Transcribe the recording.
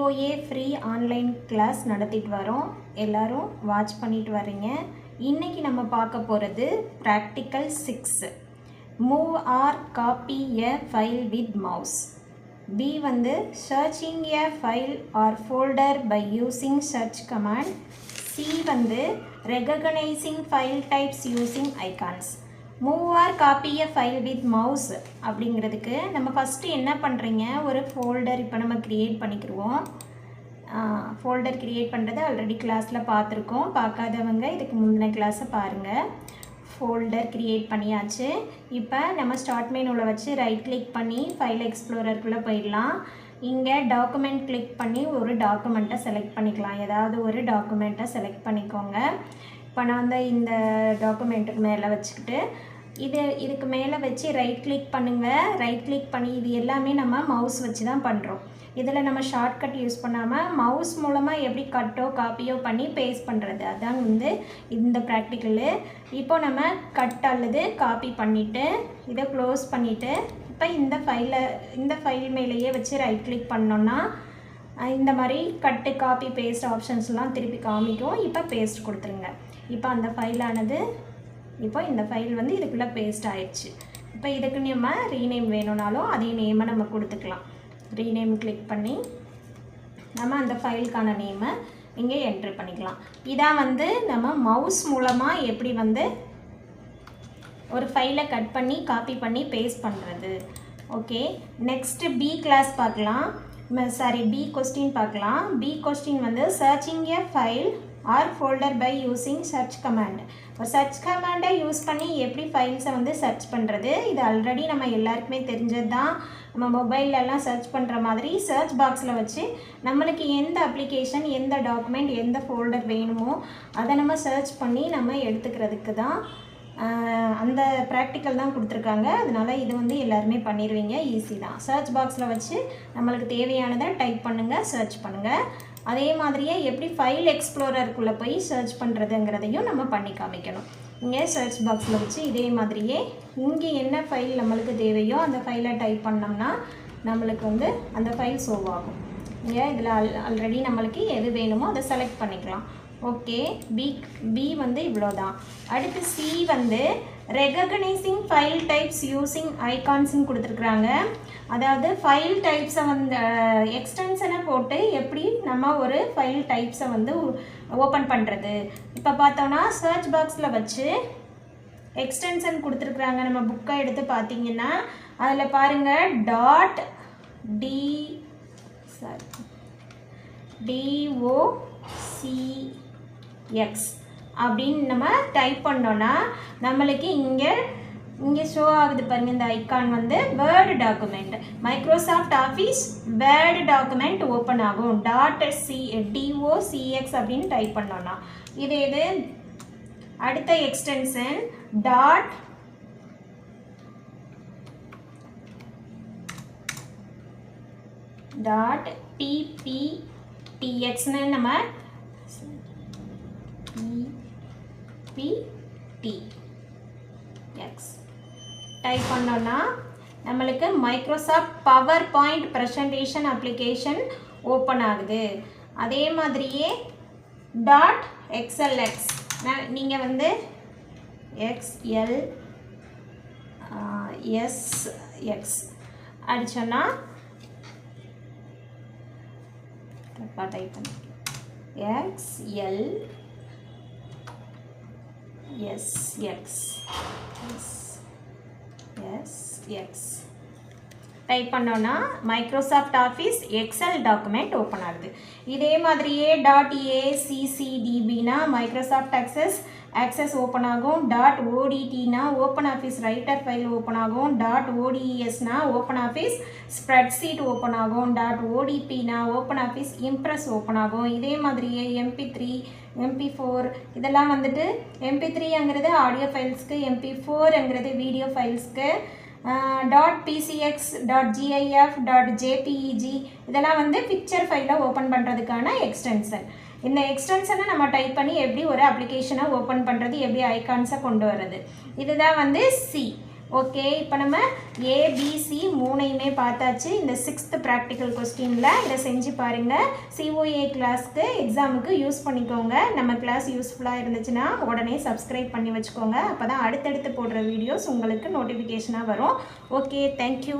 BOA free online class நடத்திட்டு வரோம். எல்லாரும் வாட்ச் பண்ணிட்டு வரீங்க. இன்னைக்கு நம்ம பார்க்க போகிறது practical 6. Move or copy a file with mouse. B வந்து searching a file or folder by using search command. C வந்து recognising file types using icons. Move or copy a file with mouse அப்படிங்கிறதுக்கு நம்ம first என்ன பண்ணுறீங்க, ஒரு folder இப்போ நம்ம create பண்ணிக்கிடுவோம். ஃபோல்டர் க்ரியேட் பண்ணுறது ஆல்ரெடி கிளாஸில் பார்த்துருக்கோம். பார்க்காதவங்க இதுக்கு முந்தின கிளாஸை பாருங்கள். ஃபோல்டர் க்ரியேட் பண்ணியாச்சு. இப்போ நம்ம ஸ்டார்ட் மெனுவில் வச்சு ரைட் கிளிக் பண்ணி ஃபைல் எக்ஸ்ப்ளோரருக்குள்ளே போயிடலாம். இங்கே டாக்குமெண்ட் கிளிக் பண்ணி ஒரு டாக்குமெண்ட்டை செலக்ட் பண்ணிக்கலாம். ஏதாவது ஒரு டாக்குமெண்ட்டை செலக்ட் பண்ணிக்கோங்க. இப்போ நான் வந்து இந்த டாக்குமெண்ட்டுக்கு மேலே வச்சுக்கிட்டு இதுக்கு மேலே வச்சு ரைட் கிளிக் பண்ணுங்கள். ரைட் கிளிக் பண்ணி இது எல்லாமே நம்ம மவுஸ் வச்சு தான் பண்ணுறோம். இதில் நம்ம ஷார்ட்கட் யூஸ் பண்ணாமல் மவுஸ் மூலமாக எப்படி கட்டோ காப்பியோ பண்ணி பேஸ்ட் பண்ணுறது, அதான் வந்து இந்த ப்ராக்டிக்கலு. இப்போ நம்ம கட் அல்லது காப்பி பண்ணிவிட்டு இதை க்ளோஸ் பண்ணிவிட்டு இப்போ இந்த ஃபைல் மேலேயே வச்சு ரைட் கிளிக் பண்ணோன்னா இந்த மாதிரி கட்டு காப்பி பேஸ்ட் ஆப்ஷன்ஸ்லாம் திருப்பி காமிக்கும். இப்போ பேஸ்ட் கொடுத்துருங்க. இப்போ அந்த ஃபைலானது இப்போ இந்த ஃபைல் வந்து இதுக்குள்ளே பேஸ்ட் ஆயிடுச்சு. இப்போ இதுக்கு நம்ம ரீநேம் வேணும்னாலும் அதே நேமை நம்ம கொடுத்துக்கலாம். ரீநேம் கிளிக் பண்ணி நம்ம அந்த ஃபைலுக்கான நேமை இங்கே என்ட்ரு பண்ணிக்கலாம். இதான் வந்து நம்ம மவுஸ் மூலமாக எப்படி வந்து ஒரு ஃபைலை கட் பண்ணி காப்பி பண்ணி பேஸ்ட் பண்ணுறது. ஓகே, நெக்ஸ்ட்டு பி கிளாஸ் பார்க்கலாம். பி கொஸ்டின் பார்க்கலாம். பி கொஸ்டின் வந்து searching a file or folder by using search command. ஒரு சர்ச் கமாண்டை யூஸ் பண்ணி எப்படி ஃபைல்ஸை வந்து சர்ச் பண்ணுறது, இது ஆல்ரெடி நம்ம எல்லாருக்குமே தெரிஞ்சது தான். நம்ம மொபைல்லலாம் சர்ச் பண்ணுற மாதிரி சர்ச் பாக்ஸில் வச்சு நம்மளுக்கு எந்த அப்ளிகேஷன், எந்த டாக்குமெண்ட், எந்த ஃபோல்டர் வேணுமோ அதை நம்ம சர்ச் பண்ணி நம்ம எடுத்துக்கிறதுக்கு தான் அந்த ப்ராக்டிக்கல் தான் கொடுத்துருக்காங்க. அதனால் இது வந்து எல்லாருமே பண்ணிடுவீங்க, ஈஸி தான். சர்ச் பாக்ஸில் வச்சு நம்மளுக்கு தேவையானதை டைப் பண்ணுங்கள், சர்ச் பண்ணுங்கள். அதே மாதிரியே எப்படி ஃபைல் எக்ஸ்ப்ளோரருக்குள்ளே போய் சர்ச் பண்ணுறதுங்கிறதையும் நம்ம பண்ணி காமிக்கணும். இங்கே சர்ச் பாக்ஸில் வச்சு இதே மாதிரியே இங்கே என்ன ஃபைல் நம்மளுக்கு தேவையோ அந்த ஃபைலை டைப் பண்ணோம்னா நம்மளுக்கு வந்து அந்த ஃபைல் ஷோவ் ஆகும். இங்கே இதில் ஆல்ரெடி நம்மளுக்கு எது வேணுமோ அதை செலக்ட் பண்ணிக்கலாம். ஓகே, பி வந்து இவ்வளோ தான். அடுத்து சி வந்து ரெகக்னைசிங் ஃபைல் டைப்ஸ் யூஸிங் ஐகான்ஸ்ன்னு கொடுத்துருக்குறாங்க. அதாவது ஃபைல் டைப்ஸை வந்து எக்ஸ்டென்ஷனை போட்டு எப்படி நம்ம ஒரு ஃபைல் டைப்ஸை வந்து ஓப்பன் பண்ணுறது. இப்போ பார்த்தோன்னா சர்ச் பாக்ஸில் வச்சு எக்ஸ்டென்ஷன் கொடுத்துருக்குறாங்க. நம்ம புக்கை எடுத்து பார்த்தீங்கன்னா அதில் பாருங்கள் DOCX அப்படின்னு நம்ம டைப் பண்ணோன்னா நம்மளுக்கு இங்கே ஷோ ஆகுது பாருங்கள். இந்த ஐக்கான் வந்து word document, Microsoft office word document open ஆகும். DOCX அப்படின்னு டைப் பண்ணோன்னா இது அடுத்த எக்ஸ்டென்ஷன் PPTXன்னு நம்ம PPTX டைப் பண்ணோன்னா நம்மளுக்கு Microsoft power point presentation application open ஆகுது. அதே மாதிரியே .xlx நீங்கள் வந்து XLSX அடிச்சோன்னா தப்பாக டைப் பண்ணி XLSX டைப் பண்ணோன்னா Microsoft Office Excel document open ஆகுது. இதே மாதிரியே .ACCDBனா மைக்ரோசாஃப்ட் ஆக்சஸ் ஓப்பன் ஆகும். .ODTனா OpenOffice Writer file open ஆகும். .ODESனா ஓப்பன் ஆஃபீஸ் ஸ்ப்ரெட்ஷீட் ஓப்பன் ஆகும். .ODPனா ஓப்பன் ஆஃபீஸ் இம்ப்ரெஸ் ஓப்பன் ஆகும். இதே மாதிரியே MP3 MP4 இதெல்லாம் வந்துட்டு MP3ங்கிறது ஆடியோ ஃபைல்ஸ்க்கு, MP4ங்கிறது வீடியோ ஃபைல்ஸ்க்கு, .PCX .GIF .JPEG இதெல்லாம் வந்து பிக்சர் ஃபைலை ஓப்பன் பண்ணுறதுக்கான எக்ஸ்டென்ஷன். இந்த எக்ஸ்டென்ஷனை நம்ம டைப் பண்ணி எப்படி ஒரு அப்ளிகேஷனை ஓப்பன் பண்ணுறது, எப்படி ஐகான்ஸை கொண்டு வர்றது, இதுதான் வந்து சி. ஓகே, இப்போ நம்ம ஏபிசி மூணையுமே பார்த்தாச்சு. இந்த 6th ப்ராக்டிக்கல் கொஸ்டினில் இதை செஞ்சு பாருங்கள். சிஓஏ கிளாஸ்க்கு எக்ஸாமுக்கு யூஸ் பண்ணிக்கோங்க. நம்ம கிளாஸ் யூஸ்ஃபுல்லாக இருந்துச்சுன்னா உடனே சப்ஸ்கிரைப் பண்ணி வச்சுக்கோங்க. அப்போ தான் அடுத்தடுத்து போடுற வீடியோஸ் உங்களுக்கு நோட்டிஃபிகேஷனாக வரும். Okay, thank you.